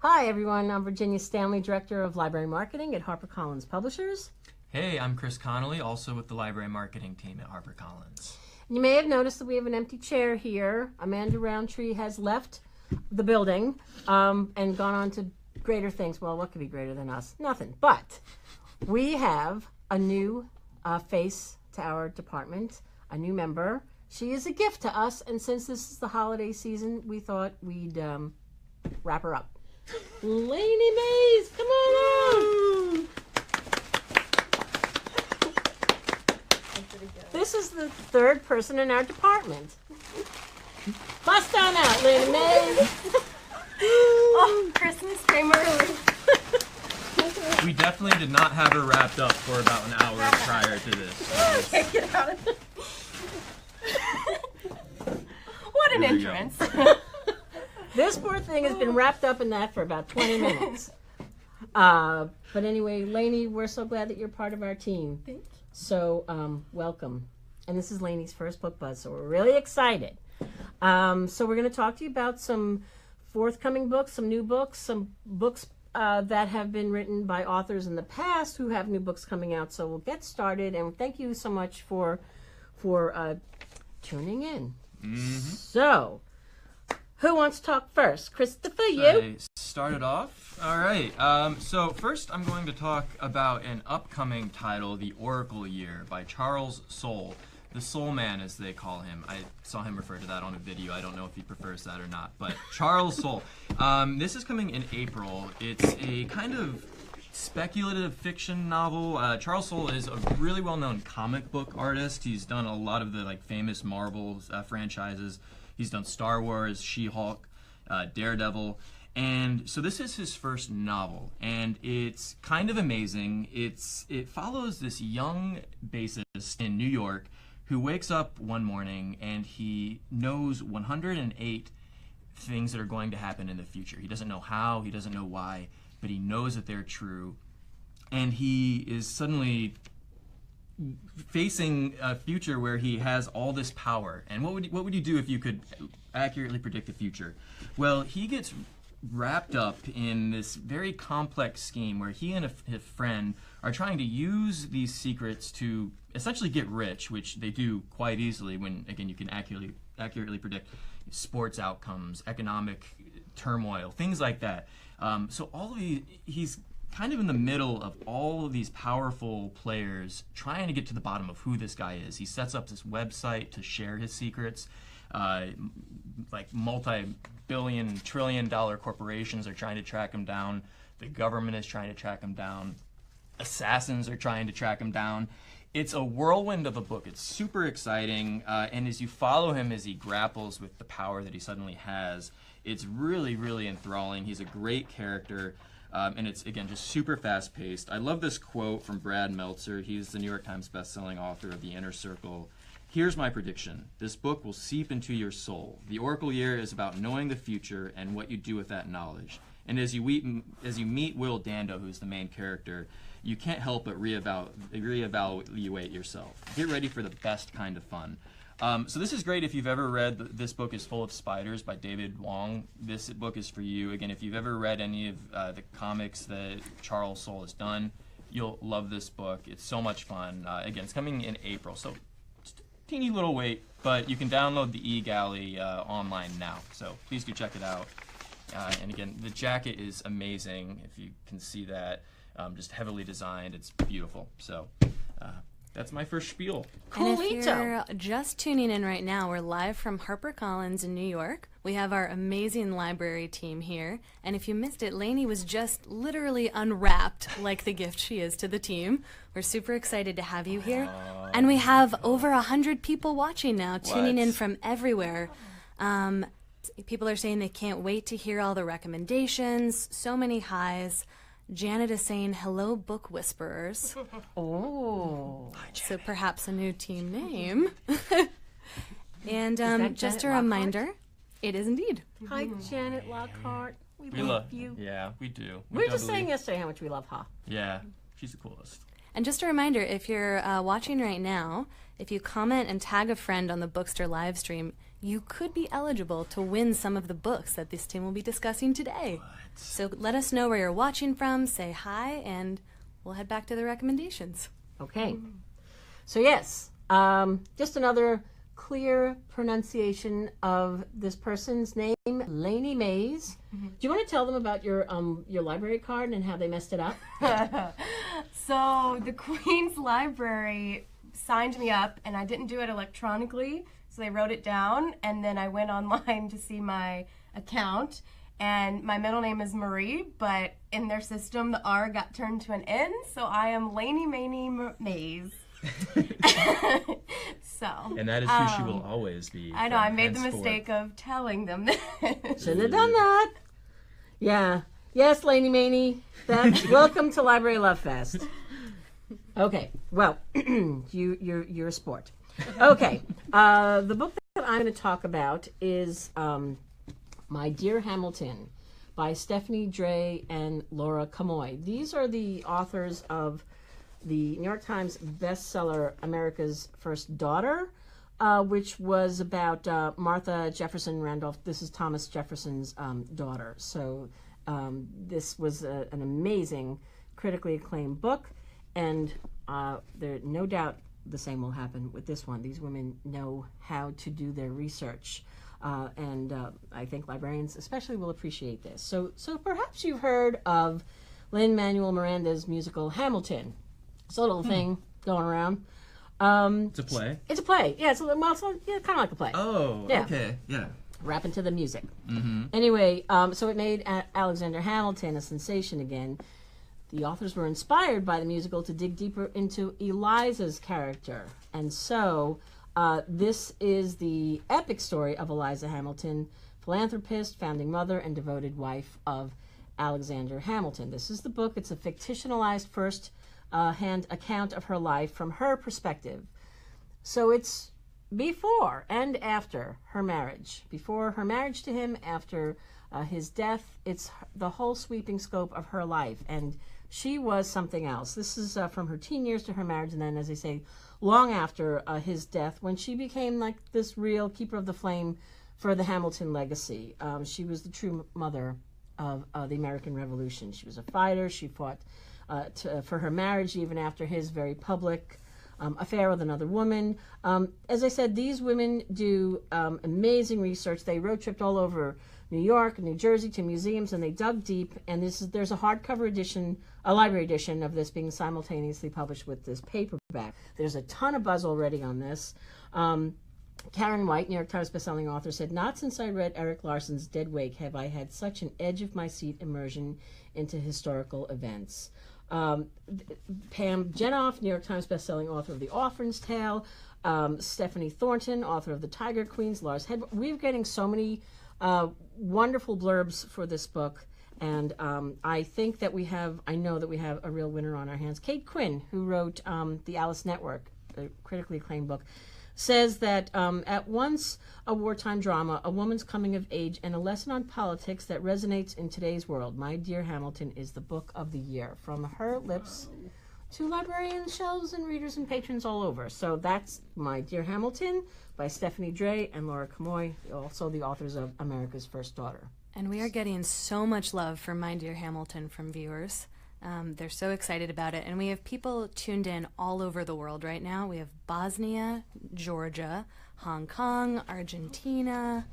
Hi, everyone. I'm Virginia Stanley, Director of Library Marketing at HarperCollins Publishers. Hey, I'm Chris Connolly, also with the Library Marketing team at HarperCollins. You may have noticed that we have an empty chair here. Amanda Roundtree has left the building and gone on to greater things. Well, what could be greater than us? Nothing. But we have a new face to our department, a new member. She is a gift to us, and since this is the holiday season, we thought we'd wrap her up. Lainey Mays, come on out! This is the third person in our department. Bust on out, Lainey Mays! Oh, Christmas came early. We definitely did not have her wrapped up for about an hour prior to this. Can't get out of it. What an entrance. This poor thing has been wrapped up in that for about 20 minutes. But anyway, Lainey, we're so glad that you're part of our team. Thank you. So, welcome. And this is Lainey's first book buzz, so we're really excited. So we're going to talk to you about some forthcoming books, some new books, some books that have been written by authors in the past who have new books coming out. So we'll get started, and thank you so much for tuning in. Mm-hmm. So, who wants to talk first? Christopher, you? I started off. All right. So first I'm going to talk about an upcoming title, The Oracle Year by Charles Soule. The Soul Man, as they call him. I saw him refer to that on a video. I don't know if he prefers that or not. But Charles Soule. This is coming in April. It's a kind of speculative fiction novel. Charles Soule is a really well-known comic book artist. He's done a lot of the famous Marvel franchises. He's done Star Wars, She-Hulk, Daredevil. And so this is his first novel, and it's kind of amazing. It follows this young bassist in New York who wakes up one morning and he knows 108 things that are going to happen in the future. He doesn't know how, he doesn't know why, but he knows that they're true. And he is suddenly facing a future where he has all this power. And what would you do if you could accurately predict the future? Well, he gets wrapped up in this very complex scheme where he and a friend are trying to use these secrets to essentially get rich, which they do quite easily when, again, you can accurately predict sports outcomes, economic turmoil, things like that. So all of he's kind of in the middle of all of these powerful players trying to get to the bottom of who this guy is. He sets up this website to share his secrets. Like multi-billion, trillion-dollar corporations are trying to track him down. The government is trying to track him down. Assassins are trying to track him down. It's a whirlwind of a book. It's super exciting, and as you follow him as he grapples with the power that he suddenly has, it's really, really enthralling. He's a great character, and it's, again, just super fast-paced. I love this quote from Brad Meltzer. He's the New York Times bestselling author of The Inner Circle. Here's my prediction. This book will seep into your soul. The Oracle Year is about knowing the future and what you do with that knowledge. And as you meet Will Dando, who's the main character, you can't help but reevaluate yourself. Get ready for the best kind of fun. So this is great if you've ever read This Book is Full of Spiders by David Wong. This book is for you. Again, if you've ever read any of the comics that Charles Soule has done, you'll love this book. It's so much fun. Again, it's coming in April, so just a teeny little wait, but you can download the eGalley online now. So please do check it out. And again, the jacket is amazing, if you can see that. Just heavily designed. It's beautiful. So that's my first spiel. And if you're just tuning in right now, we're live from HarperCollins in New York. We have our amazing library team here. And if you missed it, Lainey was just literally unwrapped like the gift she is to the team. We're super excited to have you here. And we have over 100 people watching now, tuning in from everywhere. People are saying they can't wait to hear all the recommendations. So many highs. Janet is saying, hello, book whisperers. Oh. So perhaps a new team name. And just Janet a reminder, it is indeed. Hi, Janet Lockhart. We love you. Yeah, we do. We were just saying yesterday how much we love her. Yeah, she's the coolest. And just a reminder, if you're watching right now, if you comment and tag a friend on the Bookster live stream, you could be eligible to win some of the books that this team will be discussing today. So let us know where you're watching from, say hi, and we'll head back to the recommendations. Okay. So yes, just another clear pronunciation of this person's name, Lainey Mays. Do you want to tell them about your library card and how they messed it up? So the Queen's Library signed me up, and I didn't do it electronically, so they wrote it down, and then I went online to see my account, and my middle name is Marie, but in their system the R got turned to an N, so I am Lainey Mays. So, and that is who she will always be. I know, I made the mistake of telling them this. Shouldn't have done that. Yeah. Yes, Lainey Maney. Welcome to Library Love Fest. Okay. Well, you're a sport. Okay. The book that I'm going to talk about is My Dear Hamilton by Stephanie Dray and Laura Camoy. These are the authors of the New York Times bestseller America's First Daughter, which was about Martha Jefferson Randolph. This is Thomas Jefferson's daughter. So this was an amazing, critically acclaimed book, and there no doubt the same will happen with this one. These women know how to do their research, and I think librarians especially will appreciate this. So perhaps you've heard of Lin-Manuel Miranda's musical Hamilton. It's a little thing going around. It's a play? It's a play. Yeah, it's kind of like a play. Oh, Yeah. okay. Yeah. Rapping to the music. Mm-hmm. Anyway, so it made Alexander Hamilton a sensation again. The authors were inspired by the musical to dig deeper into Eliza's character. And so this is the epic story of Eliza Hamilton, philanthropist, founding mother, and devoted wife of Alexander Hamilton. This is the book. It's a fictionalized first-hand account of her life from her perspective. So it's before and after her marriage. Before her marriage to him, after his death. It's the whole sweeping scope of her life. And she was something else. This is from her teen years to her marriage, and then, as I say, long after his death, when she became like this real keeper of the flame for the Hamilton legacy. She was the true mother of the American Revolution. She was a fighter. She fought for her marriage even after his very public affair with another woman. As I said, these women do amazing research. They road tripped all over New York and New Jersey to museums, and they dug deep. And there's a hardcover edition, a library edition of this being simultaneously published with this paperback. There's a ton of buzz already on this. Karen White, New York Times bestselling author, said, "Not since I read Eric Larson's Dead Wake have I had such an edge-of-my-seat immersion into historical events." Pam Jenoff, New York Times bestselling author of The Orphan's Tale. Stephanie Thornton, author of The Tiger Queens. Lars Hedberg. We're getting so many wonderful blurbs for this book. And I know that we have a real winner on our hands. Kate Quinn, who wrote The Alice Network, a critically acclaimed book, says that at once a wartime drama, a woman's coming of age, and a lesson on politics that resonates in today's world. My Dear Hamilton is the book of the year, from her lips to librarians, shelves, and readers and patrons all over. So that's My Dear Hamilton by Stephanie Dray and Laura Camoy, also the authors of America's First Daughter. And we are getting so much love for My Dear Hamilton from viewers. They're so excited about it. And we have people tuned in all over the world right now. We have Bosnia, Georgia, Hong Kong, Argentina.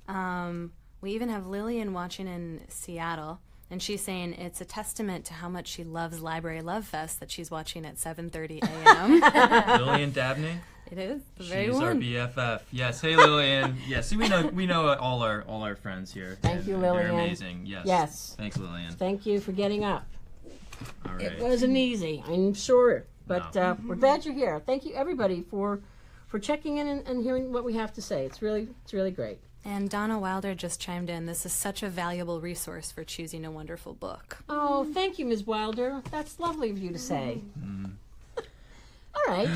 We even have Lillian watching in Seattle. And she's saying it's a testament to how much she loves Library Love Fest that she's watching at 7:30 a.m. Lillian Dabney? It is. The She's very our one. BFF. Yes. Hey, Lillian. Yes. We know all our friends here. Thank you, Lillian. They're amazing. Yes. Yes. Thanks, Lillian. Thank you for getting up. All right. It wasn't easy, I'm sure, but we're glad you're here. Thank you, everybody, for checking in and hearing what we have to say. It's really great. And Donna Wilder just chimed in. This is such a valuable resource for choosing a wonderful book. Oh, thank you, Ms. Wilder. That's lovely of you to say. All right.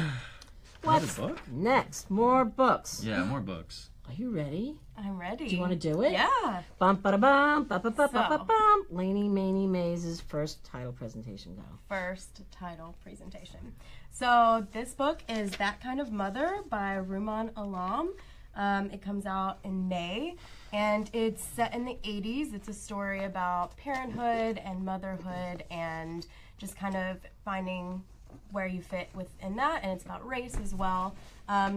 What's Another book? next? More books. Yeah, more books. Are you ready? I'm ready. Do you want to do it? Yeah. Bum ba bum ba ba ba ba So- bum. Lainey Maney Mays' first title presentation. Go. First title presentation. So this book is That Kind of Mother by Rumaan Alam. It comes out in May, and it's set in the 80s. It's a story about parenthood and motherhood and just kind of finding where you fit within that, and it's about race as well.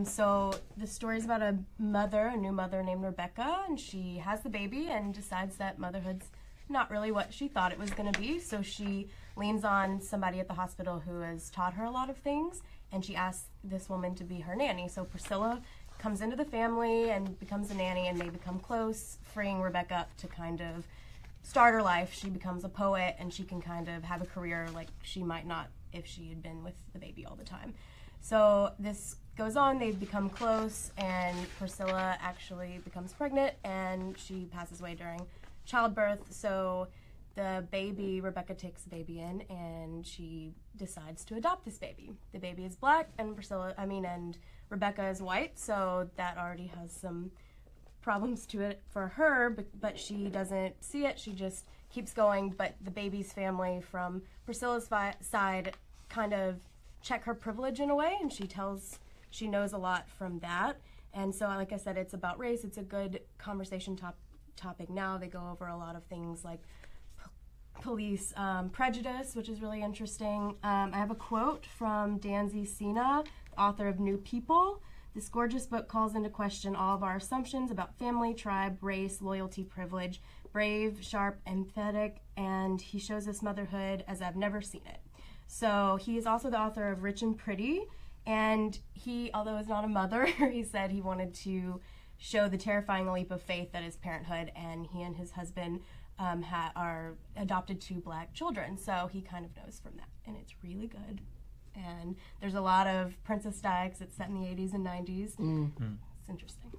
So the story is about a new mother named Rebecca, and she has the baby and decides that motherhood's not really what she thought it was going to be. So she leans on somebody at the hospital who has taught her a lot of things, and she asks this woman to be her nanny. So Priscilla comes into the family and becomes a nanny, and they become close, freeing Rebecca up to kind of start her life. She becomes a poet, and she can kind of have a career like she might not if she had been with the baby all the time. So this goes on, they become close, and Priscilla actually becomes pregnant, and she passes away during childbirth. So the baby, Rebecca takes the baby in, and she decides to adopt this baby. The baby is black, and Rebecca is white, so that already has some problems to it for her, but she doesn't see it. She just keeps going. But the baby's family from Priscilla's side kind of check her privilege in a way, and she knows a lot from that. And so, like I said, it's about race. It's a good conversation topic now. They go over a lot of things like police prejudice, which is really interesting. I have a quote from Danzy Sena, author of New People. This gorgeous book calls into question all of our assumptions about family, tribe, race, loyalty, privilege. Brave, sharp, empathetic, and he shows us motherhood as I've never seen it. So he is also the author of Rich and Pretty, and he, although he's not a mother, he said he wanted to show the terrifying leap of faith that is parenthood, and he and his husband are adopted 2 black children, so he kind of knows from that, and it's really good. And there's a lot of Princess Di, it's set in the 80s and 90s. Mm-hmm. It's interesting.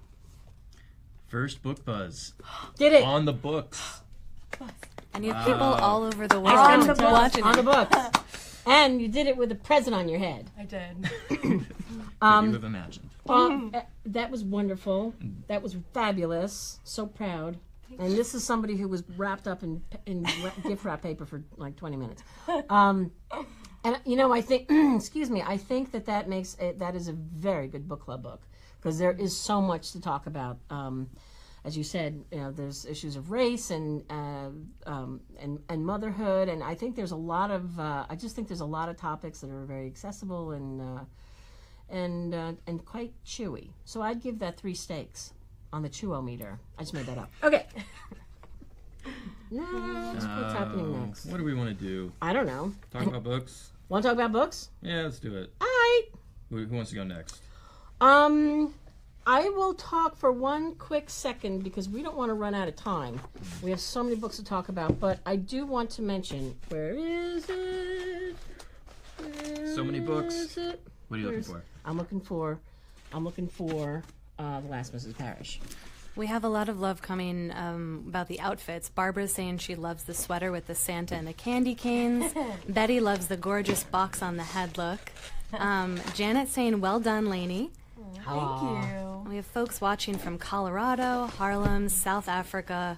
First book buzz. Did it. On the books. And you have people all over the world On watching the it. books. And you did it with a present on your head. I did. Could you have imagined? That was wonderful. That was fabulous. So proud. And this is somebody who was wrapped up in gift wrap paper for like 20 minutes. And I think, I think that makes it, that is a very good book club book, because there is so much to talk about. As you said, there's issues of race and motherhood, and I think there's a lot of I just think there's a lot of topics that are very accessible and quite chewy. So I'd give that 3 steaks on the chewometer. I just made that up. Okay. Next, what's happening next? What do we want to do? I don't know. Talk about books? Want to talk about books? Yeah, let's do it. All right. Who wants to go next? I will talk for one quick second because we don't want to run out of time. We have so many books to talk about, but I do want to mention, where is it? So many books. What are you looking for? I'm looking for The Last Mrs Parrish. We have a lot of love coming about the outfits. Barbara's saying she loves the sweater with the Santa and the candy canes. Betty loves the gorgeous box on the head look. Janet's saying, well done, Lainey. Thank you. We have folks watching from Colorado, Harlem, South Africa,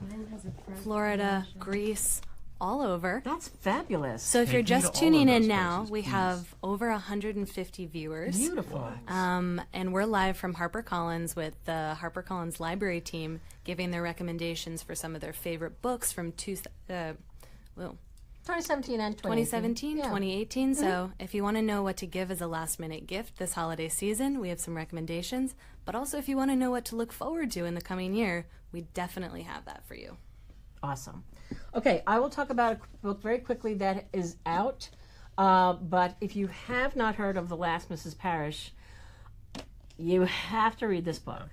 Florida, Greece, all over. That's fabulous. So if Hey, you're go to just all tuning of in those now, places, we please. have over 150 viewers. Beautiful. And we're live from HarperCollins with the HarperCollins library team giving their recommendations for some of their favorite books from 2017 and 2017, Yeah. 2018. So if you want to know what to give as a last-minute gift this holiday season, we have some recommendations. But also if you want to know what to look forward to in the coming year, we definitely have that for you. Awesome. Okay, I will talk about a book very quickly that is out. But if you have not heard of The Last Mrs Parrish, you have to read this book.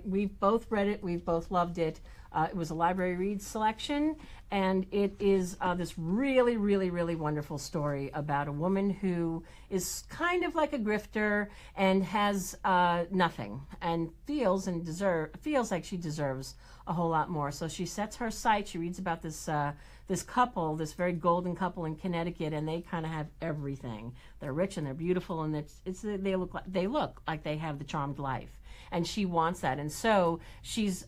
We've both read it. We've both loved it. It was a library read selection, and it is this really, really, really wonderful story about a woman who is kind of like a grifter and has nothing, and feels like she deserves a whole lot more. So she sets her sights. She reads about this couple, this very golden couple in Connecticut, and they kind of have everything. They're rich and they're beautiful, and they look like they have the charmed life. And she wants that, and so she's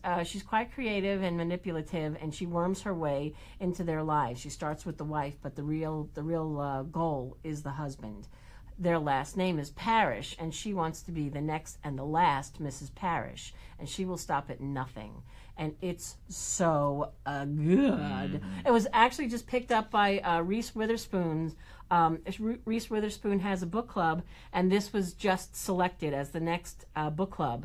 quite creative and manipulative, and she worms her way into their lives. She starts with the wife, but the real goal is the husband. their last name is Parrish, and she wants to be the next and the last Mrs. Parrish, and she will stop at nothing. And it's so good. It was actually just picked up by Reese Witherspoon. Reese Witherspoon has a book club, and this was just selected as the next book club.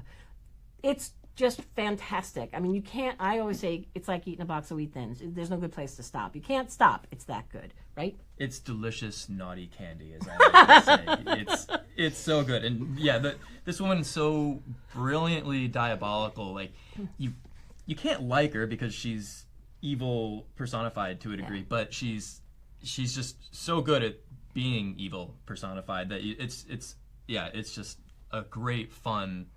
It's just fantastic. I mean, you can't, I always say it's like eating a box of Wheat Thins. There's no good place to stop. You can't stop. It's that good, right? It's delicious, naughty candy, as I like to say. It's so good. And yeah, this woman is so brilliantly diabolical. Like, you can't like her because she's evil personified to a degree, but she's just so good at being evil personified that it's just a great, fun,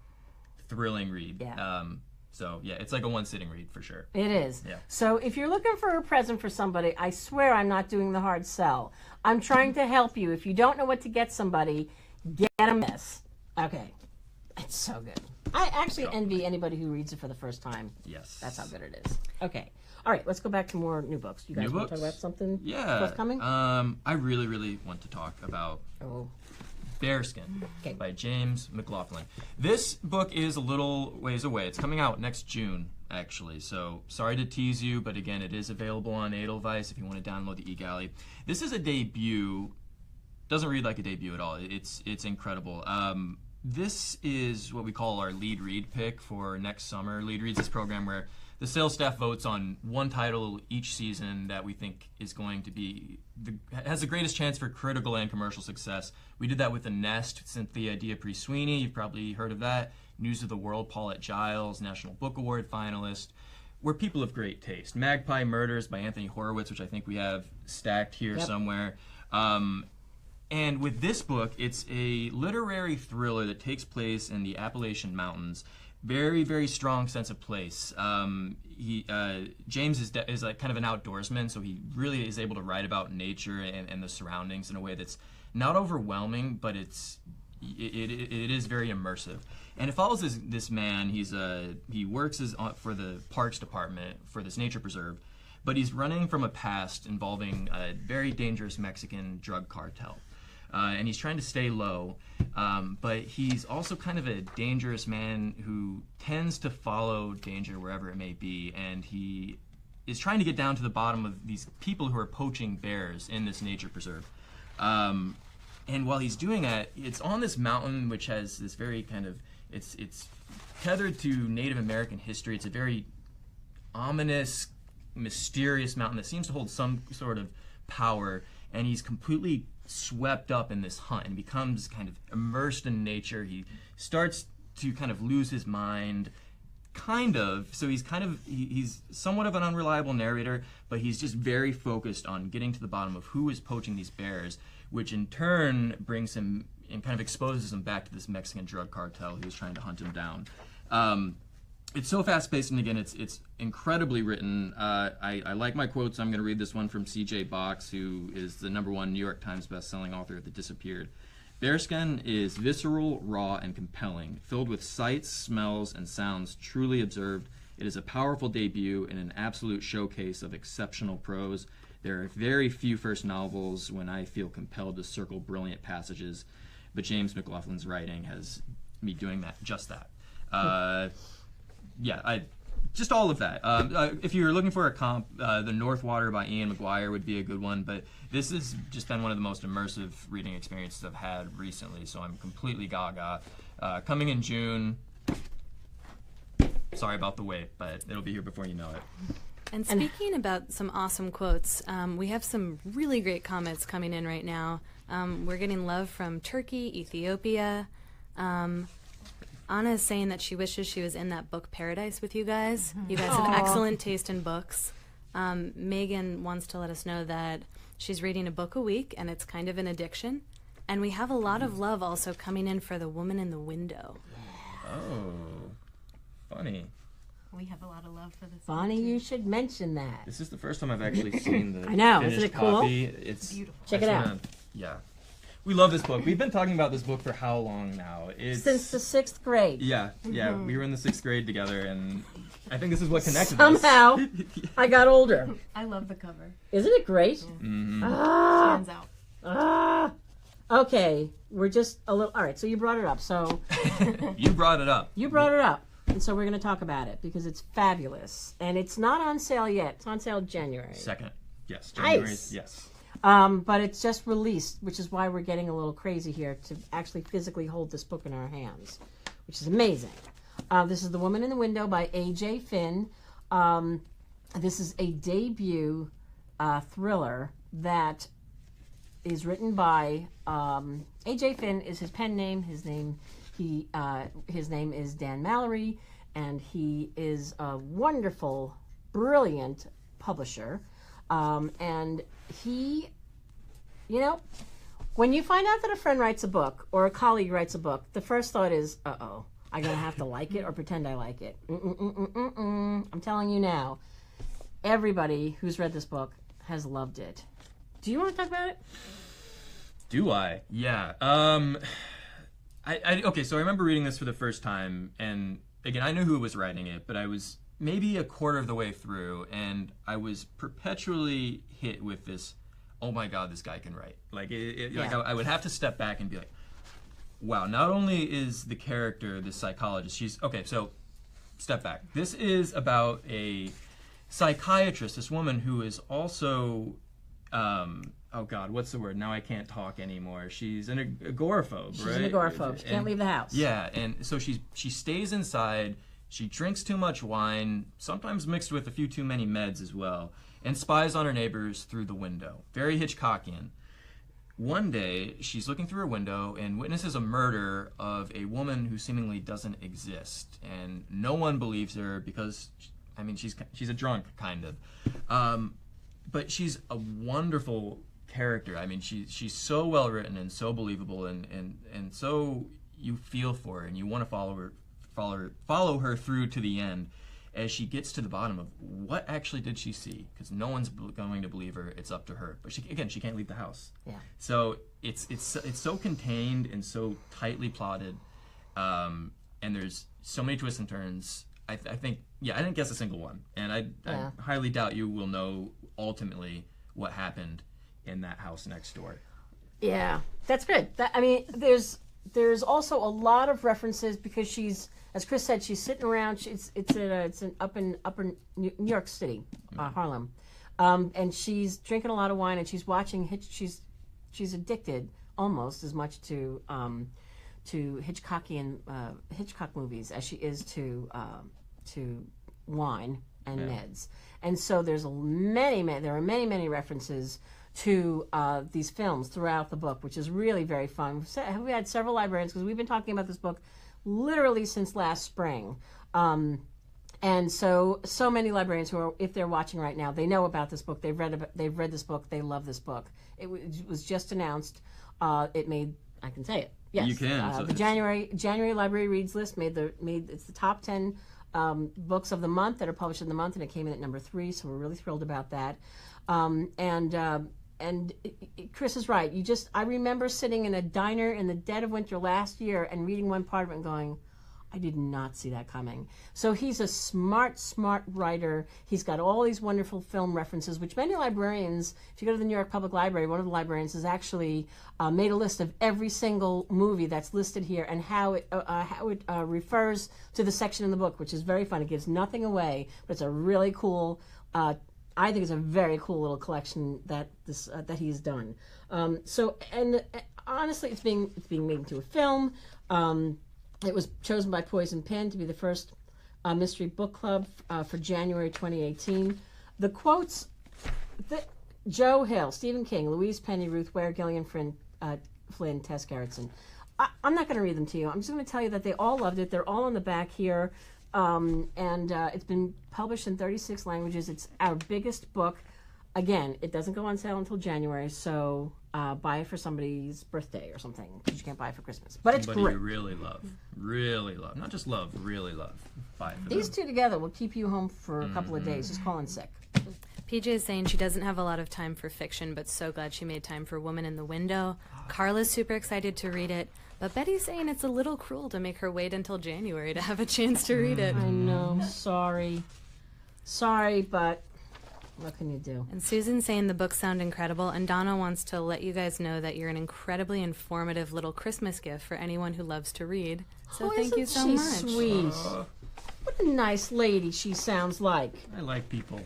thrilling read. Yeah. So yeah, it's like a one-sitting read for sure. It is. Yeah. So if you're looking for a present for somebody, I swear I'm not doing the hard sell. I'm trying to help you. If you don't know what to get somebody, get them this. Okay. It's so good. I actually envy anybody who reads it for the first time. Yes. That's how good it is. Okay. All right, let's go back to more new books. You guys want to talk about something forthcoming? I really, really want to talk about Bearskin by James McLaughlin. This book is a little ways away. It's coming out next June, actually. So sorry to tease you, but again, it is available on Edelweiss if you want to download the eGalley. This is a debut. Doesn't read like a debut at all. It's incredible. This is what we call our lead read pick for next summer. Lead Reads is this program where the sales staff votes on one title each season that we think is going to be has the greatest chance for critical and commercial success. We did that with The Nest, Cynthia D'Apri-Sweeney. You've probably heard of that. News of the World, Paulette Giles, National Book Award finalist. We're people of great taste. Magpie Murders by Anthony Horowitz, which I think we have stacked here somewhere. And with this book, it's a literary thriller that takes place in the Appalachian Mountains. Very, very strong sense of place. James is like kind of an outdoorsman, so he really is able to write about nature and the surroundings in a way that's not overwhelming, but it is very immersive. And it follows this man. He works for the Parks Department for this nature preserve, but he's running from a past involving a very dangerous Mexican drug cartel. And he's trying to stay low, but he's also kind of a dangerous man who tends to follow danger wherever it may be, and he is trying to get down to the bottom of these people who are poaching bears in this nature preserve. And while he's doing that, it's on this mountain which has this very kind of, it's tethered to Native American history. It's a very ominous, mysterious mountain that seems to hold some sort of power, and he's completely swept up in this hunt and becomes kind of immersed in nature. He starts to kind of lose his mind, so he's somewhat of an unreliable narrator, but he's just very focused on getting to the bottom of who is poaching these bears, which in turn brings him and kind of exposes him back to this Mexican drug cartel who is trying to hunt him down. It's so fast-paced, and again, it's incredibly written. I like my quotes. I'm going to read this one from C.J. Box, who is the #1 New York Times best-selling author of The Disappeared. Bearskin is visceral, raw, and compelling, filled with sights, smells, and sounds truly observed. It is a powerful debut and an absolute showcase of exceptional prose. There are very few first novels when I feel compelled to circle brilliant passages, but James McLaughlin's writing has me doing just that. Just all of that. If you're looking for a comp, The Northwater by Ian McGuire would be a good one, but this has just been one of the most immersive reading experiences I've had recently, so I'm completely gaga. Coming in June. Sorry about the wait, but it'll be here before you know it. And speaking about some awesome quotes, we have some really great comments coming in right now. We're getting love from Turkey, Ethiopia. Anna is saying that she wishes she was in that book Paradise with you guys. You guys have excellent taste in books. Megan wants to let us know that she's reading a book a week, and it's kind of an addiction. And we have a lot of love also coming in for The Woman in the Window. Oh, funny. We have a lot of love for this. Bonnie, you should mention that. This is the first time I've actually seen the I know, finished isn't it cool? copy. It's beautiful. Check it out. Yeah. We love this book. We've been talking about this book for how long now? Since the 6th grade. Yeah. We were in the 6th grade together, and I think this is what connected us. Somehow, I got older. I love the cover. Isn't it great? Mm-hmm. Ah, Stands out. Okay, we're just a little. All right, so you brought it up. So You brought it up. you brought it up, and so we're going to talk about it because it's fabulous, and it's not on sale yet. It's on sale January. Second. Yes. January. Nice. Yes. But it's just released, which is why we're getting a little crazy here to actually physically hold this book in our hands, which is amazing. This is The Woman in the Window by A.J. Finn. This is a debut thriller that is written by A.J. Finn is his pen name. His name is Dan Mallory, and he is a wonderful, brilliant publisher. And he, when you find out that a friend writes a book or a colleague writes a book, the first thought is, uh-oh, I'm going to have to like it or pretend I like it. I'm telling you now, everybody who's read this book has loved it. Do you want to talk about it? Do I? Yeah. Okay, so I remember reading this for the first time, and again, I knew who was writing it, but I was maybe a quarter of the way through, and I was perpetually hit with this, oh my God, this guy can write. Like, I would have to step back and be like, wow, not only is the character, this psychologist, so step back. This is about a psychiatrist, this woman who is also, oh God, what's the word? Now I can't talk anymore. She's an agoraphobe, right? She's an agoraphobe. She can't leave the house. Yeah, and so she stays inside. She drinks too much wine, sometimes mixed with a few too many meds as well, and spies on her neighbors through the window. Very Hitchcockian. One day, she's looking through her window and witnesses a murder of a woman who seemingly doesn't exist. And no one believes her because, she's a drunk, kind of. But she's a wonderful character. She's so well written and so believable, and so you feel for her and you want to follow her through to the end as she gets to the bottom of what actually did she see, because no one's going to believe her. It's up to her, but she can't leave the house. Yeah. So it's so contained and so tightly plotted, and there's so many twists and turns. I think I didn't guess a single one, and I highly doubt you will know ultimately what happened in that house next door. Yeah, that's good. There's also a lot of references because she's, as Chris said, she's sitting around. It's up in Upper New York City, Harlem, and she's drinking a lot of wine and she's watching. She's addicted almost as much to Hitchcockian Hitchcock movies as she is to wine and meds. And so there are many references to these films throughout the book, which is really very fun. We had several librarians, because we've been talking about this book literally since last spring. And so many librarians who are, if they're watching right now, they know about this book. They've read this book. They love this book. It was just announced. It made, I can say it. Yes. You can. The January Library Reads list it's the top 10 books of the month that are published in the month, and it came in at number 3. So we're really thrilled about that. And Chris is right. I remember sitting in a diner in the dead of winter last year and reading one part of it and going, I did not see that coming. So he's a smart writer. He's got all these wonderful film references, which many librarians, if you go to the New York Public Library, one of the librarians has actually made a list of every single movie that's listed here and how it refers to the section in the book, which is very fun. It gives nothing away, but it's a really cool, I think it's a very cool little collection that he's done. Honestly, it's being made into a film. It was chosen by Poison Pen to be the first mystery book club for January 2018. The quotes: Joe Hill, Stephen King, Louise Penny, Ruth Ware, Gillian Flynn, Tess Gerritsen. I'm not going to read them to you. I'm just going to tell you that they all loved it. They're all on the back here. It's been published in 36 languages. It's our biggest book. Again, it doesn't go on sale until January, so buy it for somebody's birthday or something, because you can't buy it for Christmas. But it's Somebody great. you really love. Not just love, really love. Buy it for These them. two together will keep you home for a couple of days. Just call in sick. PJ is saying she doesn't have a lot of time for fiction, but so glad she made time for Woman in the Window. Carla's super excited to read it, but Betty's saying it's a little cruel to make her wait until January to have a chance to read it. I know. Sorry, but What can you do? And Susan's saying the books sound incredible, and Donna wants to let you guys know that you're an incredibly informative little Christmas gift for anyone who loves to read. So thank you so she much. Sweet. What a nice lady she sounds like. I like people.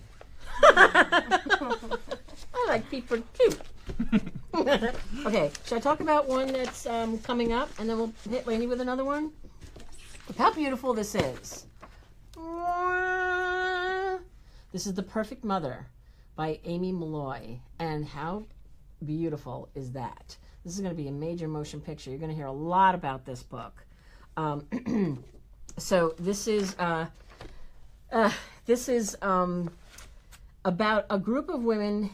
I like people too. Okay, should I talk about one that's coming up, and then we'll hit Lainey with another one? Look how beautiful this is. This is The Perfect Mother by Amy Malloy. And how beautiful is that? This is going to be a major motion picture. You're going to hear a lot about this book. So this is about a group of women,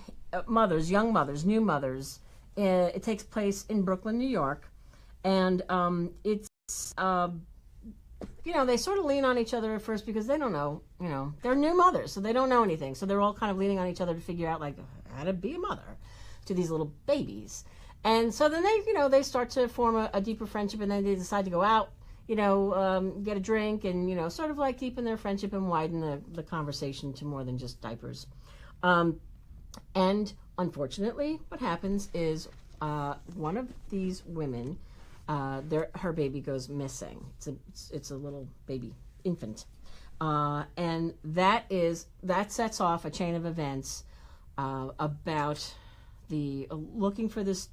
mothers, young mothers, new mothers. It takes place in Brooklyn, New York. And it's... they sort of lean on each other at first because they don't know, they're new mothers, so they don't know anything. So they're all kind of leaning on each other to figure out, like, how to be a mother to these little babies. And so then they start to form a deeper friendship, and then they decide to go out, get a drink and, sort of like deepen their friendship and widen the conversation to more than just diapers. And unfortunately, what happens is one of these women, her baby goes missing. It's a little baby infant, and that sets off a chain of events about the looking for this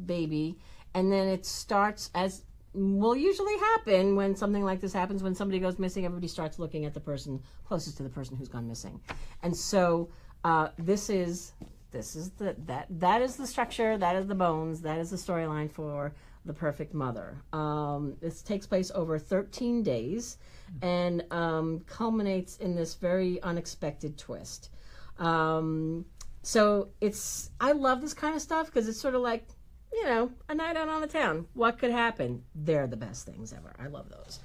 baby, and then it starts, as will usually happen when something like this happens. When somebody goes missing, everybody starts looking at the person closest to the person who's gone missing, and so that is the structure, that is the bones, that is the storyline for The Perfect Mother. This takes place over 13 days and culminates in this very unexpected twist. So I love this kind of stuff because it's sort of like, a night out on the town. What could happen? They're the best things ever. I love those.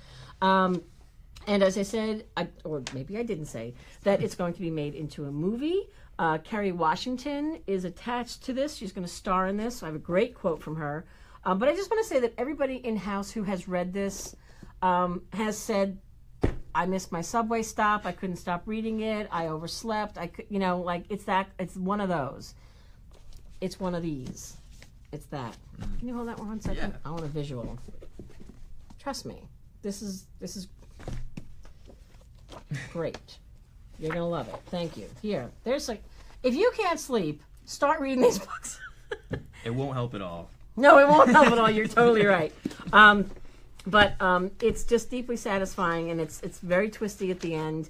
And as I said, or maybe I didn't say, that it's going to be made into a movie. Kerry Washington is attached to this. She's going to star in this. So I have a great quote from her. But I just want to say that everybody in-house who has read this has said, I missed my subway stop. I couldn't stop reading it. I overslept. It's one of those. It's one of these. It's that. Can you hold that one second? Yeah. I want a visual. Trust me. This is great. You're going to love it. Thank you. Here. If you can't sleep, start reading these books. It won't help at all. No, it won't help at all. You're totally right. But it's just deeply satisfying, and it's very twisty at the end.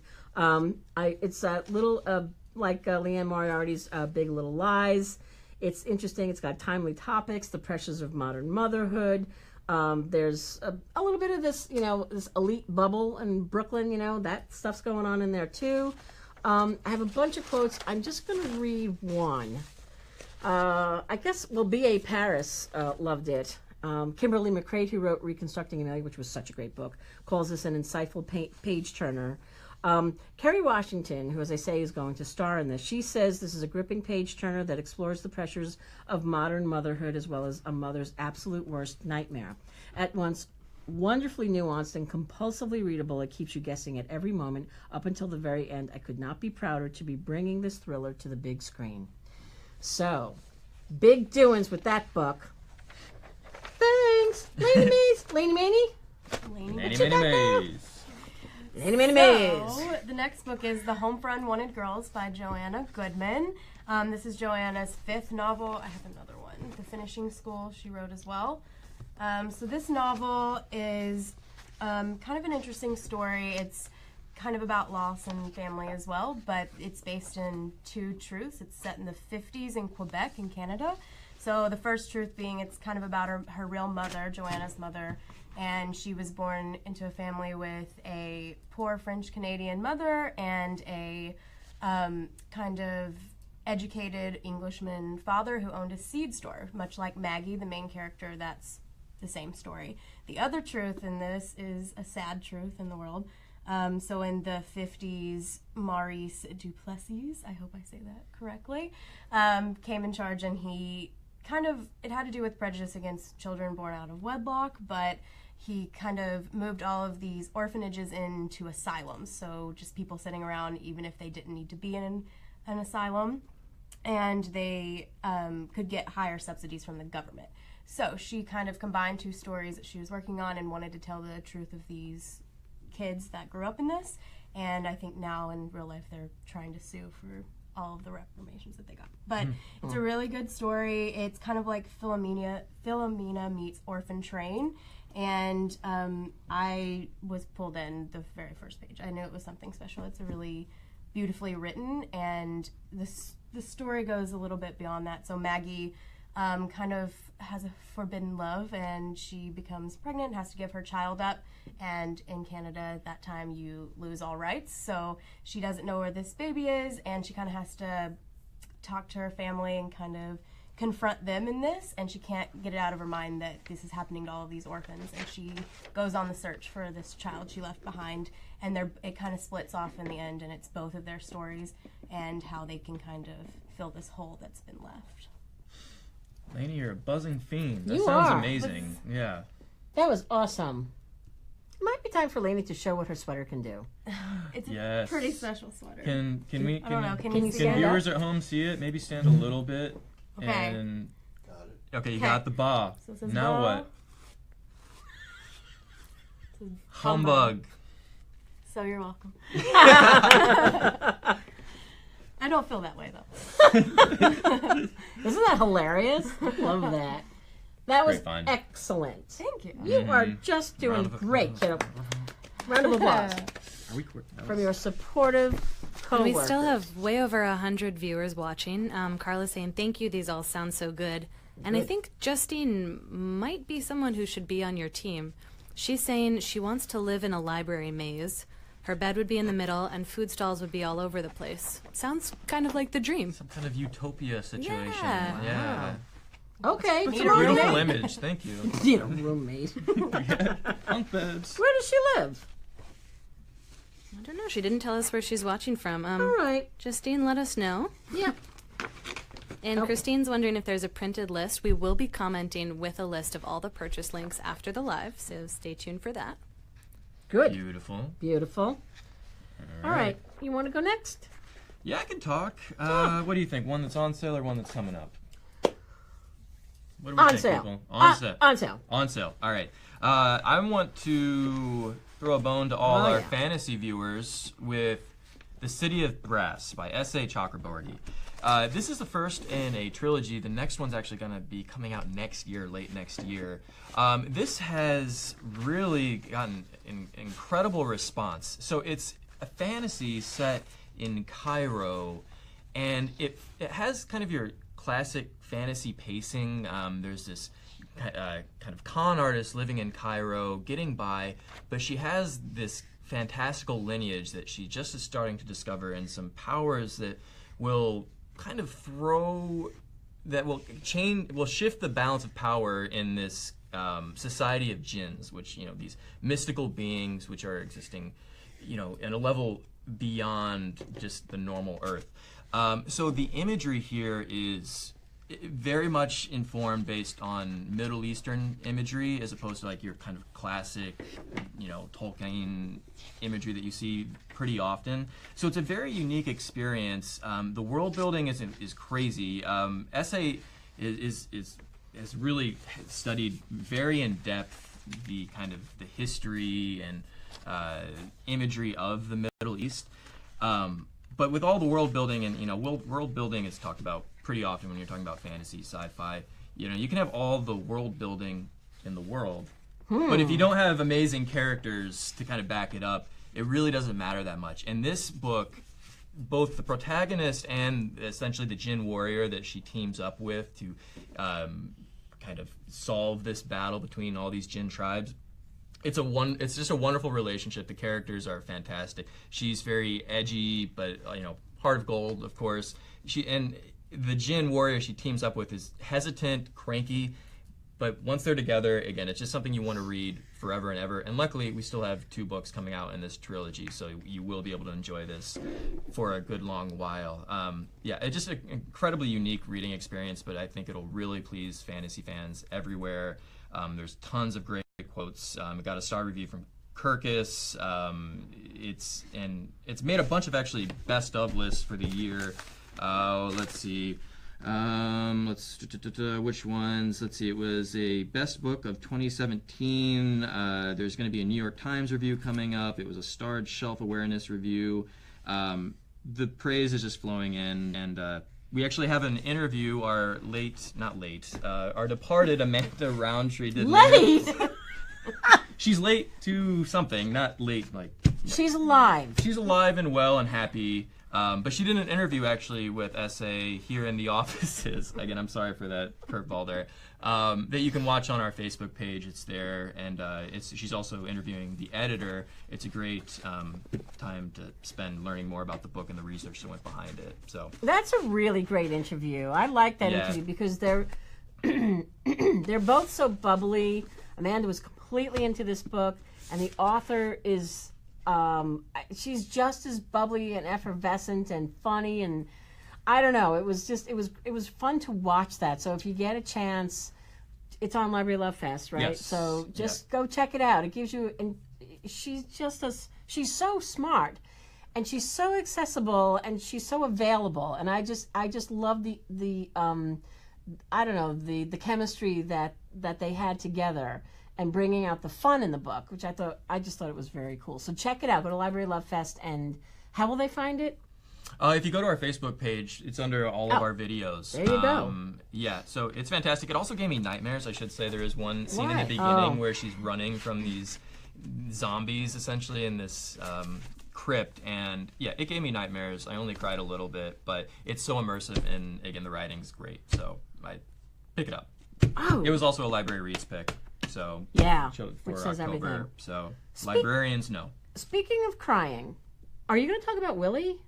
It's a little like Leanne Moriarty's Big Little Lies. It's interesting. It's got timely topics, the pressures of modern motherhood. There's a little bit of this, this elite bubble in Brooklyn. That stuff's going on in there too. I have a bunch of quotes. I'm just going to read one. I guess, B.A. Paris loved it. Kimberly McCreight, who wrote Reconstructing Amelia, which was such a great book, calls this an insightful page-turner. Kerry Washington, who, as I say, is going to star in this, she says this is a gripping page-turner that explores the pressures of modern motherhood as well as a mother's absolute worst nightmare. At once wonderfully nuanced and compulsively readable, it keeps you guessing at every moment up until the very end. I could not be prouder to be bringing this thriller to the big screen. So, big doings with that book. Thanks, Lainey Mays. Lainey Maney? Lainey Mays. So, the next book is The Home for Unwanted Girls by Joanna Goodman. This is Joanna's 5th novel. I have another one, The Finishing School, she wrote as well. So this novel is kind of an interesting story. It's kind of about loss and family as well, but it's based in 2 truths. It's set in the 50s in Quebec in Canada. So the first truth being it's kind of about her real mother, Joanna's mother, and she was born into a family with a poor French-Canadian mother and a kind of educated Englishman father who owned a seed store, much like Maggie, the main character. That's the same story. The other truth in this is a sad truth in the world. So in the 50s, Maurice Duplessis, I hope I say that correctly, came in charge, and it had to do with prejudice against children born out of wedlock, but he kind of moved all of these orphanages into asylums, so just people sitting around even if they didn't need to be in an asylum, and they could get higher subsidies from the government. So she kind of combined two stories that she was working on and wanted to tell the truth of these kids that grew up in this. And I think now in real life they're trying to sue for all of the reformations that they got. But it's a really good story. It's kind of like Philomena meets Orphan Train. And I was pulled in the very first page. I knew it was something special. It's a really beautifully written, and the story goes a little bit beyond that. So Maggie kind of has a forbidden love, and she becomes pregnant, has to give her child up, and in Canada at that time you lose all rights. So she doesn't know where this baby is, and she kind of has to talk to her family and kind of confront them in this, and she can't get it out of her mind that this is happening to all of these orphans, and she goes on the search for this child she left behind, and it kind of splits off in the end, and it's both of their stories and how they can kind of fill this hole that's been left. Lainey, you're a buzzing fiend. That You sounds are. amazing. Yeah. That was awesome. It might be time for Lainey to show what her sweater can do. It's Yes. a pretty special sweater. Can we? I don't know. Can you you stand Can stand up? viewers at home see it? Maybe stand a little bit. Okay. And Got it. okay, you Okay. got the ba. So it says Now ba. what? It says Humbug. So you're welcome. I don't feel that way though. Isn't that hilarious? I love that. That was Great find. excellent. Thank you. You are just doing Round of great, applause. kiddo. Round of applause Are we quick? from your supportive And co-workers. we still have way over 100 viewers watching. Carla's saying, thank you, these all sound so good. And I Good. think Justine might be someone who should be on your team. She's saying she wants to live in a library maze. Her bed would be in the middle, and food stalls would be all over the place. Sounds kind of like the dream. Some kind of utopia situation. Yeah. Yeah. Okay, That's a tomorrow beautiful night. image. Thank you. You know, roommate. Bunk beds. Where does she live? I don't know. She didn't tell us where she's watching from. All right. Justine, let us know. Yeah. And Okay. Christine's wondering if there's a printed list. We will be commenting with a list of all the purchase links after the live, so stay tuned for that. Good. Beautiful. Beautiful. All right. You want to go next? Yeah, I can talk. What do you think? One that's on sale or one that's coming up? What do we On think, sale. people? On sale. On sale. On sale. All right. I want to throw a bone to all Oh, our yeah. fantasy viewers with The City of Brass by S.A. Chakraborty. This is the first in a trilogy. The next one's actually going to be coming out next year, late next year. This has really gotten an incredible response. So it's a fantasy set in Cairo, and it has kind of your classic fantasy pacing. There's this kind of con artist living in Cairo, getting by, but she has this fantastical lineage that she just is starting to discover, and some powers that will kind of will shift the balance of power in this society of jinns, which, you know, these mystical beings which are existing, you know, in a level beyond just the normal Earth. So the imagery here is very much informed based on Middle Eastern imagery, as opposed to like your kind of classic, you know, Tolkien imagery that you see pretty often. So it's a very unique experience. The world building is crazy. S.A. has really studied very in depth the kind of the history and imagery of the Middle East. But with all the world building, and, you know, world building is talked about pretty often when you're talking about fantasy, sci-fi. You know, you can have all the world building in the world, but if you don't have amazing characters to kind of back it up, it really doesn't matter that much. And this book, both the protagonist and essentially the Jinn warrior that she teams up with to kind of solve this battle between all these Jinn tribes, it's just a wonderful relationship. The characters are fantastic. She's very edgy, but, you know, heart of gold, of course. The Jinn warrior she teams up with is hesitant, cranky, but once they're together, again, it's just something you want to read forever and ever. And luckily, we still have 2 books coming out in this trilogy, so you will be able to enjoy this for a good long while. Yeah, it's just an incredibly unique reading experience, but I think it'll really please fantasy fans everywhere. There's tons of great quotes. It got a star review from Kirkus. It's made a bunch of actually best of lists for the year. Let's see. Which ones? Let's see. It was a best book of 2017. There's going to be a New York Times review coming up. It was a starred shelf awareness review. The praise is just flowing in, and we actually have an interview. Our departed Amanda Roundtree did. Late. She's late to something, not late like. She's alive. She's alive and well and happy. But she did an interview actually with SA here in the offices. Again, I'm sorry for that curveball there. That you can watch on our Facebook page. It's there, and she's also interviewing the editor. It's a great time to spend learning more about the book and the research that went behind it. So That's a really great interview. I like that interview because they're they're both so bubbly. Amanda was completely into this book, and the author is. She's just as bubbly and effervescent and funny, and I don't know. It was fun to watch that. So if you get a chance, it's on Library Love Fest, right? Yes. So just go check it out. It gives you, and she's so smart, and she's so accessible, and she's so available, and I just love the I don't know, the chemistry that they had together. And bringing out the fun in the book, which I just thought it was very cool. So check it out. Go to Library Love Fest, and how will they find it? If you go to our Facebook page, it's under all of our videos. There you go. Yeah, so it's fantastic. It also gave me nightmares. I should say there is one scene in the beginning where she's running from these zombies, essentially, in this crypt, and yeah, it gave me nightmares. I only cried a little bit, but it's so immersive, and again, the writing's great, so I pick it up. Oh. It was also a library reads pick. So yeah, for which says October. everything. So librarians know. Speaking of crying, are you going to talk about Willie?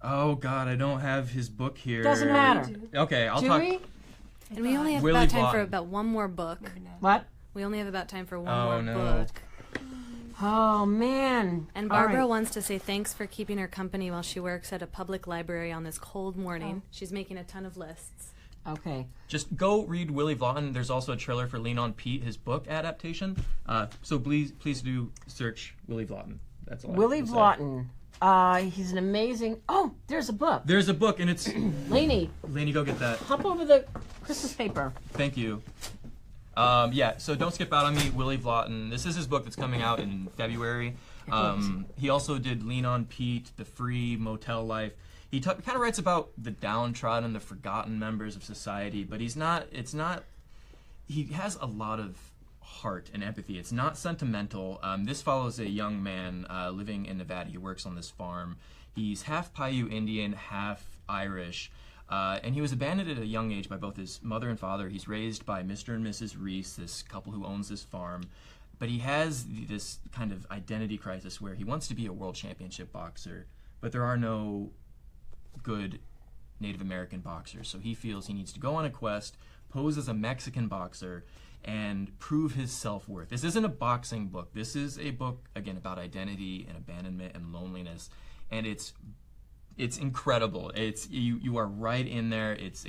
Oh God, I don't have his book here. Doesn't matter. Okay, I'll Do talk. we? And we only have Willie about time Vaughn. for about one more book. What? We only have about time for one Oh, more no. book. Oh man. And All Barbara right. wants to say thanks for keeping her company while she works at a public library on this cold morning. She's making a ton of lists. Okay. Just go read Willie Vaughn. There's also a trailer for Lean on Pete, his book adaptation. So please do search Willie Vaughn. That's all. Willie Vaughn. He's an amazing. Oh, there's a book. There's a book, and it's Lainey, Lainey. Go get that. hop over the Christmas paper. Thank you. Yeah, so don't skip out on me, Willie Vaughn. This is his book that's coming out in February. He also did Lean on Pete, The Free, Motel Life. He kind of writes about the downtrodden, the forgotten members of society, but he has a lot of heart and empathy. It's not sentimental. This follows a young man living in Nevada. He works on this farm. He's half Paiute Indian, half Irish. And he was abandoned at a young age by both his mother and father. He's raised by Mr. and Mrs. Reese, this couple who owns this farm. But he has this kind of identity crisis where he wants to be a world championship boxer, but there are no good Native American boxers. So he feels he needs to go on a quest, pose as a Mexican boxer, and prove his self-worth. This isn't a boxing book. This is a book, again, about identity and abandonment and loneliness. And it's incredible. It's you are right in there. It's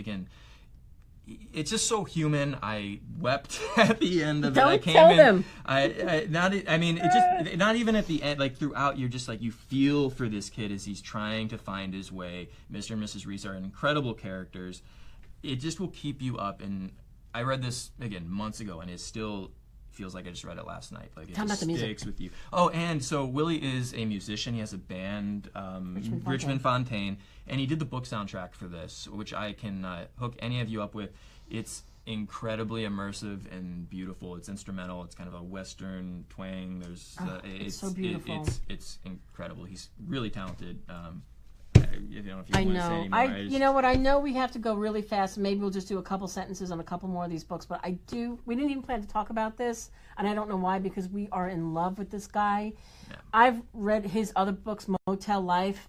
it's just so human. I wept at the end of it. I Don't tell them. It's just not even at the end. Like throughout, you're just like you feel for this kid as he's trying to find his way. Mr. and Mrs. Reese are incredible characters. It just will keep you up. And I read this again months ago, and it still feels like I just read it last night. Like it Tell 'em just about the music. sticks with you. Oh, and so Willie is a musician. He has a band, Richmond Fontaine, and he did the book soundtrack for this, which I can hook any of you up with. It's incredibly immersive and beautiful. It's instrumental. It's kind of a Western twang. There's it's so beautiful. It's incredible. He's really talented. If you I want to say know. anymore, You know what? I know we have to go really fast. Maybe we'll just do a couple sentences on a couple more of these books. But we didn't even plan to talk about this, and I don't know why, because we are in love with this guy. Yeah. I've read his other books, Motel Life.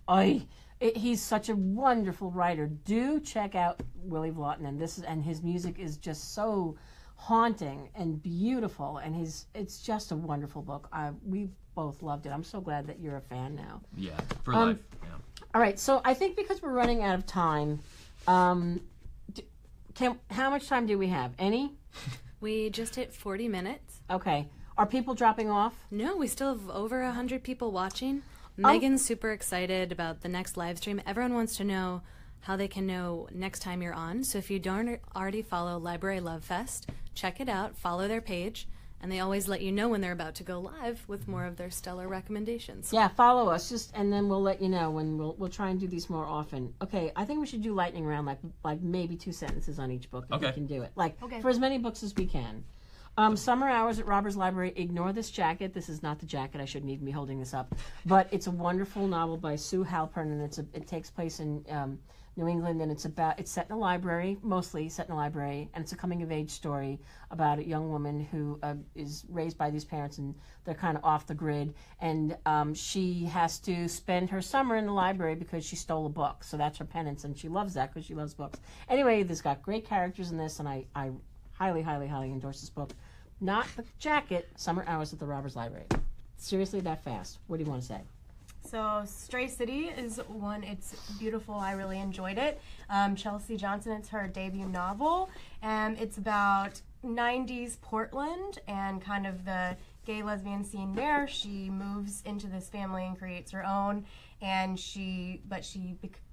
He's such a wonderful writer. Do check out Willie Vaughn, and his music is just so haunting and beautiful, and it's just a wonderful book. We both loved it. I'm so glad that you're a fan now. Yeah, for life. Yeah. All right, so I think because we're running out of time, how much time do we have? Any? We just hit 40 minutes. Okay. Are people dropping off? No, we still have over 100 people watching. Megan's super excited about the next live stream. Everyone wants to know how they can know next time you're on. So if you don't already follow Library Love Fest, check it out, follow their page, and they always let you know when they're about to go live with more of their stellar recommendations. Yeah, follow us, and then we'll let you know when we'll try and do these more often. Okay, I think we should do lightning round, like maybe 2 sentences on each book if we can do it. For as many books as we can. Summer Hours at Robbers Library. Ignore this jacket. This is not the jacket. I shouldn't even be holding this up. But it's a wonderful novel by Sue Halpern, and it takes place in New England, and it's set in a library, mostly set in a library, and it's a coming-of-age story about a young woman who is raised by these parents, and they're kind of off the grid, and she has to spend her summer in the library because she stole a book. So that's her penance, and she loves that because she loves books. Anyway, this got great characters in this, and I highly, highly, highly endorse this book. Not the jacket, Summer Hours at the Robbers Library. Seriously, that fast. What do you want to say? So Stray City is one. It's beautiful. I really enjoyed it. Chelsea Johnson, it's her debut novel. It's about 90s Portland and kind of the gay lesbian scene there. She moves into this family and creates her own, and she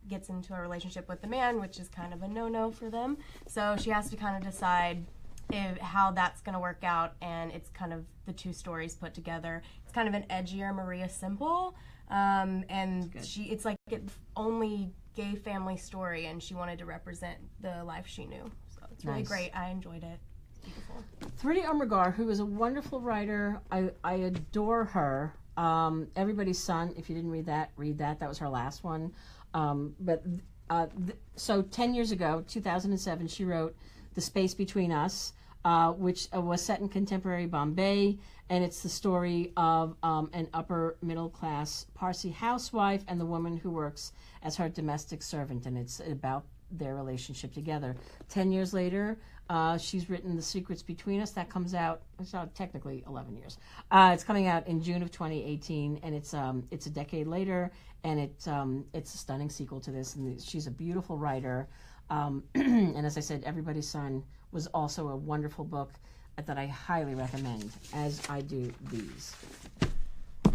gets into a relationship with the man, which is kind of a no-no for them. So she has to kind of decide how that's going to work out, and it's kind of the two stories put together. It's kind of an edgier Maria Simple, and it's like an only gay family story, and she wanted to represent the life she knew. So it's really great. I enjoyed it. It's beautiful. Thrity Umbergar, who is a wonderful writer. I adore her. Everybody's Son. If you didn't read that. That was her last one. So 10 years ago, 2007, she wrote The Space Between Us, which was set in contemporary Bombay, and it's the story of an upper middle class Parsi housewife and the woman who works as her domestic servant, and it's about their relationship together. 10 years later, she's written The Secrets Between Us. That comes out, it's not technically 11 years. It's coming out in June of 2018, and it's a decade later, and it's a stunning sequel to this, and she's a beautiful writer. And as I said, Everybody's Son was also a wonderful book that I highly recommend, as I do these.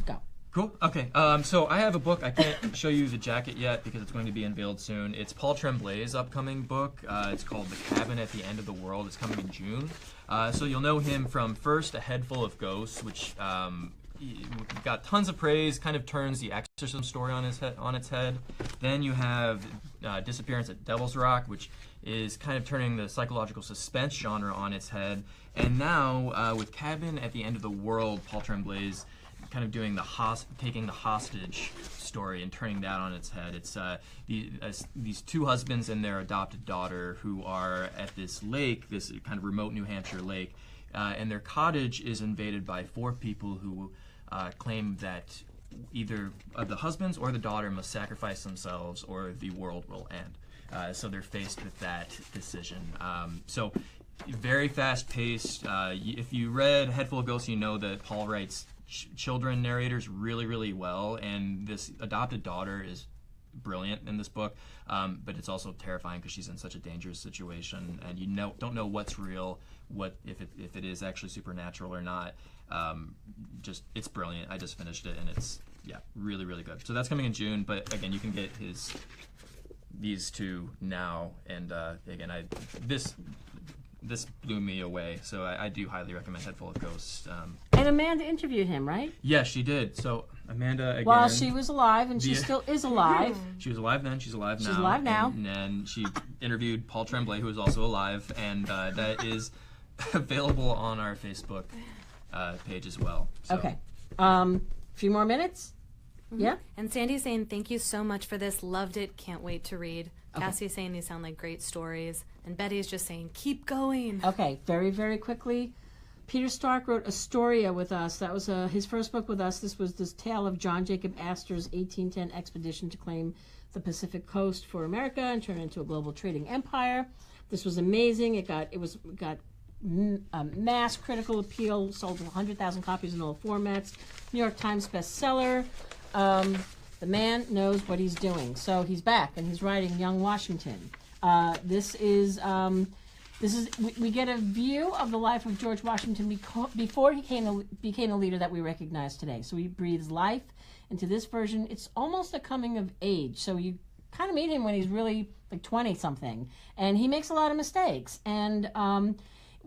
Go. Cool. Okay. So I have a book. I can't show you the jacket yet because it's going to be unveiled soon. It's Paul Tremblay's upcoming book. It's called The Cabin at the End of the World. It's coming in June. So you'll know him from first A Head Full of Ghosts, which got tons of praise, kind of turns the exorcism story on its head. Then you have Disappearance at Devil's Rock, which is kind of turning the psychological suspense genre on its head. And now with Cabin at the End of the World, Paul Tremblay's kind of doing taking the hostage story and turning that on its head. It's these two husbands and their adopted daughter who are at this lake, this kind of remote New Hampshire lake, and their cottage is invaded by 4 people who claim that either the husbands or the daughter must sacrifice themselves or the world will end. So they're faced with that decision. So very fast-paced. If you read Head Full of Ghosts, you know that Paul writes children narrators really, really well, and this adopted daughter is brilliant in this book, but it's also terrifying because she's in such a dangerous situation, and you don't know what's real, if it is actually supernatural or not. It's brilliant. I just finished it, and it's really, really good. So that's coming in June, but again, you can get these two now, and again, this blew me away, so I do highly recommend Head Full of Ghosts. And Amanda interviewed him, right? Yes, she did. So Amanda, again, while she was alive, and she still is alive. She was alive then, she's alive now. She's alive now. And then she interviewed Paul Tremblay, who is also alive, and that is available on our Facebook page as well. So. Okay. A few more minutes? Mm-hmm. Yeah? And Sandy's saying, thank you so much for this. Loved it. Can't wait to read. Okay. Cassie's saying these sound like great stories. And Betty's just saying, keep going. Okay, very, very quickly. Peter Stark wrote Astoria with us. That was his first book with us. This was this tale of John Jacob Astor's 1810 expedition to claim the Pacific coast for America and turn it into a global trading empire. This was amazing. It got mass critical appeal, sold 100,000 copies in all formats. New York Times bestseller. The man knows what he's doing. So he's back, and he's writing Young Washington. We get a view of the life of George Washington before he became a leader that we recognize today. So he breathes life into this version. It's almost a coming of age. So kind of meet him when he's really like 20 something, and he makes a lot of mistakes, and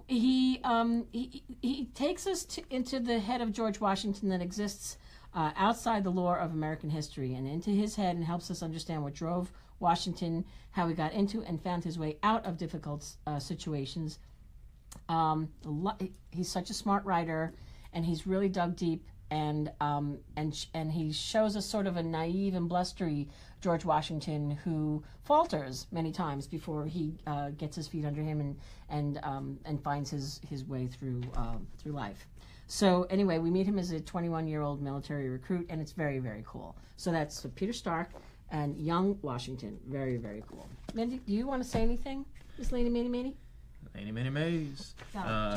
he takes us into the head of George Washington that exists outside the lore of American history, and into his head, and helps us understand what drove Washington, how he got into and found his way out of difficult situations. He's such a smart writer, and he's really dug deep, and he shows us sort of a naive and blustery George Washington who falters many times before he gets his feet under him and finds his way through life. So anyway, we meet him as a 21-year-old military recruit, and it's very, very cool. So that's Peter Stark and young Washington. Very, very cool. Mindy, do you want to say anything, Miss Laney Maney Maney? Laney Maney Mays. I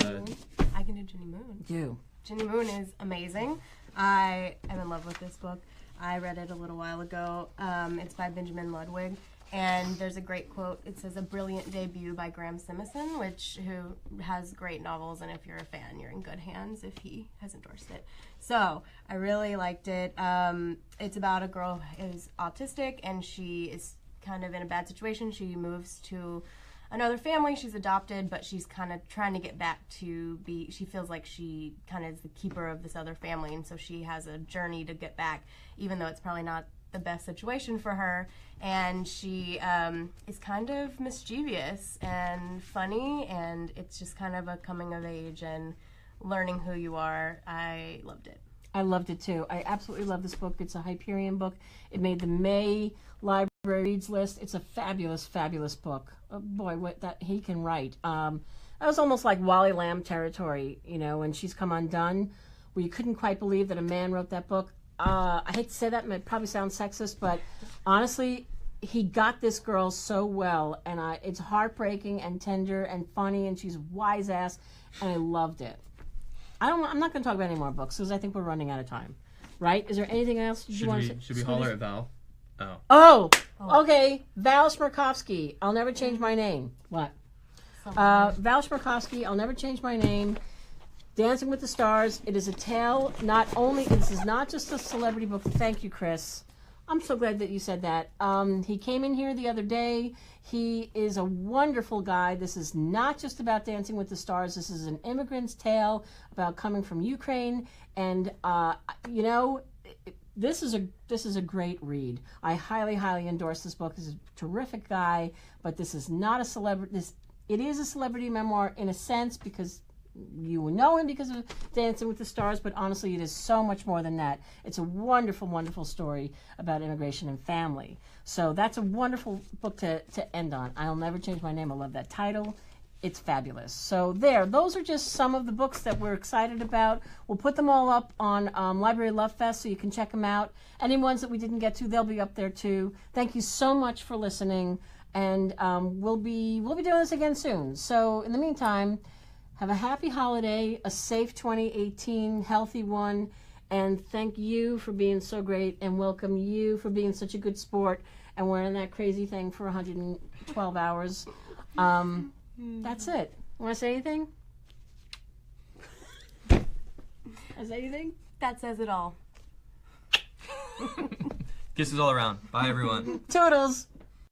can do Ginny Moon. Do. Ginny Moon is amazing. I am in love with this book. I read it a little while ago. It's by Benjamin Ludwig, and there's a great quote. It says, "A brilliant debut by Graham Simison," who has great novels, and if you're a fan, you're in good hands if he has endorsed it. So I really liked it. It's about a girl who is autistic, and she is kind of in a bad situation. She moves to another family. She's adopted, but she's kind of trying to get back to she feels like she kind of is the keeper of this other family, and so she has a journey to get back, even though it's probably not the best situation for her. And she is kind of mischievous and funny, and it's just kind of a coming of age and learning who you are. I loved it. I loved it too. I absolutely love this book. It's a Hyperion book. It made the May Library Reads list. It's a fabulous, fabulous book. Oh boy, what that he can write. That was almost like Wally Lamb territory, when She's Come Undone, where you couldn't quite believe that a man wrote that book. I hate to say that, it probably sounds sexist, but honestly, he got this girl so well, and it's heartbreaking and tender and funny, and she's a wise ass, and I loved it. I'm not going to talk about any more books because I think we're running out of time. Right? Is there anything else you want to say? Should we holler at Val? Oh, okay. Val Smirkovsky. I'll never change my name. What? Val Smirkovsky. I'll never change my name. Dancing with the Stars. It is a tale. This is not just a celebrity book. Thank you, Chris. I'm so glad that you said that. He came in here the other day. He is a wonderful guy. This is not just about Dancing with the Stars. This is an immigrant's tale about coming from Ukraine. And, this is a great read. I highly, highly endorse this book. He's a terrific guy, but this is not a celebrity. It is a celebrity memoir in a sense because you will know him because of Dancing with the Stars, but honestly, it is so much more than that. It's a wonderful, wonderful story about immigration and family. So that's a wonderful book to end on. I'll Never Change My Name. I love that title. It's fabulous. So those are just some of the books that we're excited about. We'll put them all up on Library Love Fest so you can check them out. Any ones that we didn't get to, they'll be up there too. Thank you so much for listening, and we'll be doing this again soon. So in the meantime, have a happy holiday, a safe 2018, healthy one, and thank you for being so great, and welcome you for being such a good sport and wearing that crazy thing for 112 hours. That's it. Want to say anything? Say anything? That says it all. Kisses all around. Bye, everyone. Toodles.